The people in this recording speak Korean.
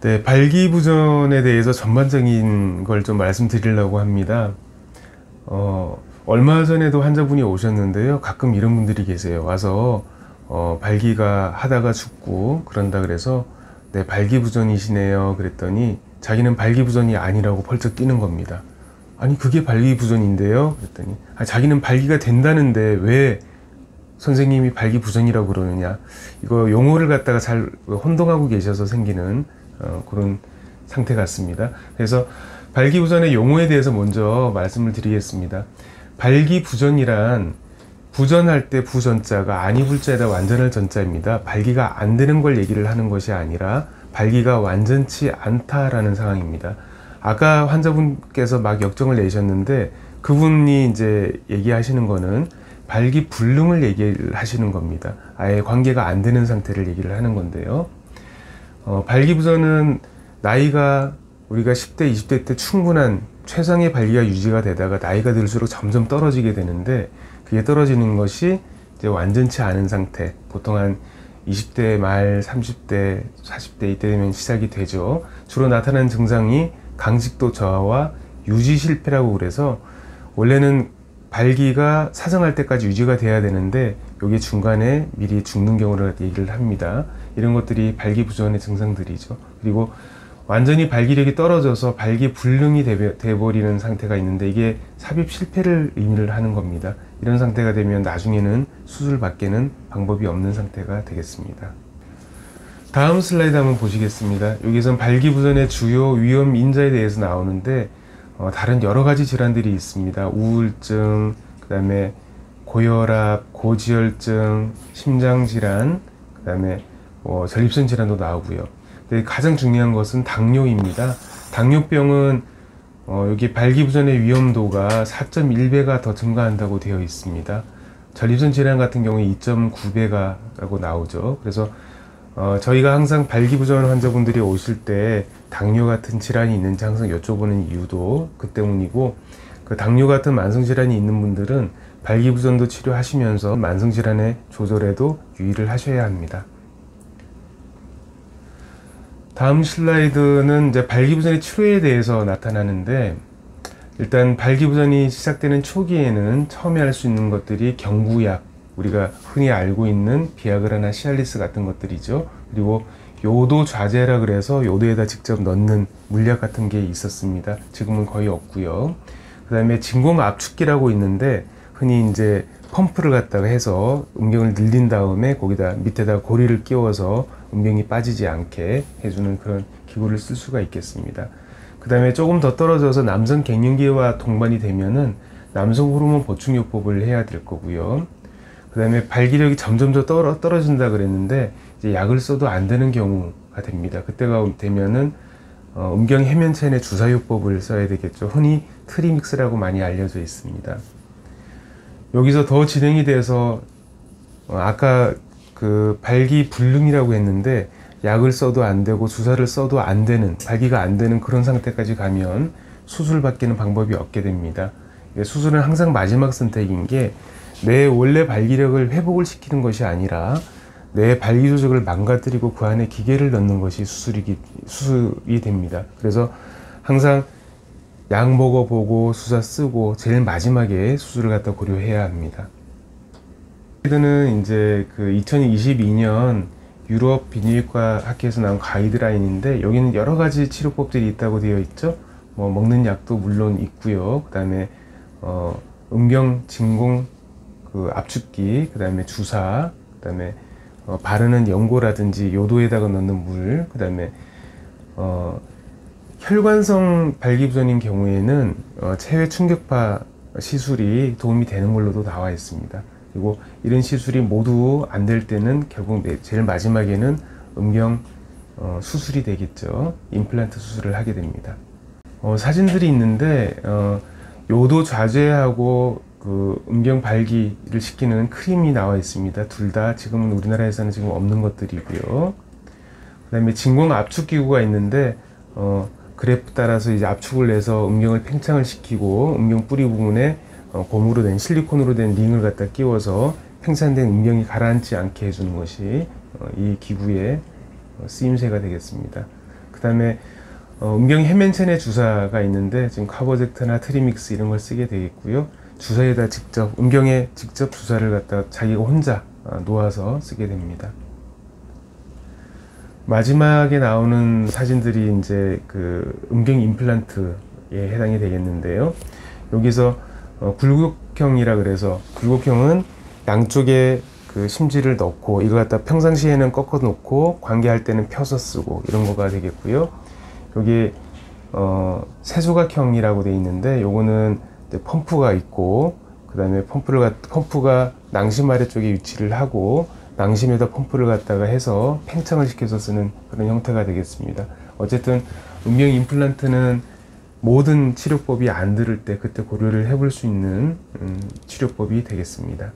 네, 발기부전에 대해서 전반적인 걸 좀 말씀드리려고 합니다. 얼마 전에도 환자분이 오셨는데요. 가끔 이런 분들이 계세요. 와서 발기가 하다가 죽고 그런다 그래서 네, 발기부전이시네요. 그랬더니 자기는 발기부전이 아니라고 펄쩍 뛰는 겁니다. 아니, 그게 발기부전인데요. 그랬더니 자기는 발기가 된다는데 왜 선생님이 발기부전이라고 그러느냐. 이거 용어를 갖다가 잘 혼동하고 계셔서 생기는 그런 상태 같습니다. 그래서 발기부전의 용어에 대해서 먼저 말씀을 드리겠습니다. 발기부전이란 부전할 때 부전자가 아니불자에다 완전할 전자입니다. 발기가 안 되는 걸 얘기를 하는 것이 아니라 발기가 완전치 않다라는 상황입니다. 아까 환자분께서 막 역정을 내셨는데 그분이 이제 얘기하시는 거는 발기불능을 얘기를 하시는 겁니다. 아예 관계가 안 되는 상태를 얘기를 하는 건데요. 발기부전은 나이가 우리가 10대, 20대 때 충분한 최상의 발기가 유지가 되다가 나이가 들수록 점점 떨어지게 되는데 그게 떨어지는 것이 이제 완전치 않은 상태, 보통 한 20대 말 30대, 40대 이때 되면 시작이 되죠. 주로 나타나는 증상이 강직도 저하와 유지 실패라고 그래서 원래는 발기가 사정할 때까지 유지가 돼야 되는데 여기 중간에 미리 죽는 경우를 얘기를 합니다. 이런 것들이 발기부전의 증상들이죠. 그리고 완전히 발기력이 떨어져서 발기불능이 돼버리는 상태가 있는데 이게 삽입 실패를 의미를 하는 겁니다. 이런 상태가 되면 나중에는 수술밖에는 방법이 없는 상태가 되겠습니다. 다음 슬라이드 한번 보시겠습니다. 여기선 발기부전의 주요 위험 인자에 대해서 나오는데 다른 여러 가지 질환들이 있습니다. 우울증, 그 다음에 고혈압, 고지혈증, 심장질환, 그 다음에 전립선 질환도 나오고요. 근데 가장 중요한 것은 당뇨입니다. 당뇨병은 여기 발기부전의 위험도가 4.1배가 더 증가한다고 되어 있습니다. 전립선 질환 같은 경우에 2.9배가 라고 나오죠. 그래서 저희가 항상 발기부전 환자분들이 오실 때 당뇨 같은 질환이 있는지 항상 여쭤보는 이유도 그 때문이고, 그 당뇨 같은 만성질환이 있는 분들은 발기부전도 치료하시면서 만성질환의 조절에도 유의를 하셔야 합니다. 다음 슬라이드는 이제 발기부전의 치료에 대해서 나타나는데, 일단 발기부전이 시작되는 초기에는 처음에 할 수 있는 것들이 경구약, 우리가 흔히 알고 있는 비아그라나 시알리스 같은 것들이죠. 그리고 요도 좌제라 그래서 요도에다 직접 넣는 물약 같은 게 있었습니다. 지금은 거의 없고요. 그 다음에 진공 압축기라고 있는데 흔히 이제 펌프를 갖다가 해서 음경을 늘린 다음에 거기다 밑에다 고리를 끼워서 음경이 빠지지 않게 해주는 그런 기구를 쓸 수가 있겠습니다. 그 다음에 조금 더 떨어져서 남성 갱년기와 동반이 되면은 남성 호르몬 보충요법을 해야 될 거고요. 그 다음에 발기력이 점점 더 떨어진다 그랬는데 이제 약을 써도 안 되는 경우가 됩니다. 그때가 되면은 음경 해면체내 주사요법을 써야 되겠죠. 흔히 트리믹스라고 많이 알려져 있습니다. 여기서 더 진행이 돼서 아까 그 발기불능이라고 했는데 약을 써도 안 되고 주사를 써도 안 되는, 발기가 안 되는 그런 상태까지 가면 수술밖에는 방법이 없게 됩니다. 수술은 항상 마지막 선택인 게 내 원래 발기력을 회복을 시키는 것이 아니라 내 발기 조직을 망가뜨리고 그 안에 기계를 넣는 것이 수술이 됩니다. 그래서 항상 약 먹어보고 주사 쓰고 제일 마지막에 수술을 갖다 고려해야 합니다. 는 이제 그 2022년 유럽 비뇨기과 학회에서 나온 가이드라인인데 여기는 여러 가지 치료법들이 있다고 되어 있죠. 먹는 약도 물론 있고요. 그 다음에 음경 진공 그 압축기, 그 다음에 주사, 그 다음에 바르는 연고라든지 요도에다가 넣는 물, 그 다음에 혈관성 발기부전인 경우에는 체외 충격파 시술이 도움이 되는 걸로도 나와 있습니다. 그리고 이런 시술이 모두 안 될 때는 결국 제일 마지막에는 음경 수술이 되겠죠. 임플란트 수술을 하게 됩니다. 사진들이 있는데 요도 좌제하고 그 음경 발기를 시키는 크림이 나와 있습니다. 둘 다 지금은 우리나라에서는 지금 없는 것들이고요. 그 다음에 진공 압축 기구가 있는데 그래프 따라서 이제 압축을 내서 음경을 팽창을 시키고 음경 뿌리 부분에 고무로 된 실리콘으로 된 링을 갖다 끼워서 팽창된 음경이 가라앉지 않게 해주는 것이 이 기구의 쓰임새가 되겠습니다. 그 그 다음에 음경 해면체내 주사가 있는데 지금 카보젝트나 트리믹스 이런 걸 쓰게 되겠고요. 주사에다 직접 음경에 직접 주사를 갖다가 자기가 혼자 놓아서 쓰게 됩니다. 마지막에 나오는 사진들이 이제 그 음경 임플란트에 해당이 되겠는데요. 여기서 굴곡형이라 그래서, 굴곡형은 양쪽에 그 심지를 넣고 이거 갖다 평상시에는 꺾어 놓고 관계할 때는 펴서 쓰고 이런 거가 되겠고요. 여기 세조각형이라고 되어 있는데 요거는 펌프가 있고 그 다음에 펌프가 낭심 아래쪽에 위치를 하고 낭심에다 펌프를 갖다가 해서 팽창을 시켜서 쓰는 그런 형태가 되겠습니다. 어쨌든 음경 임플란트는 모든 치료법이 안 들을 때 그때 고려를 해볼 수 있는 치료법이 되겠습니다.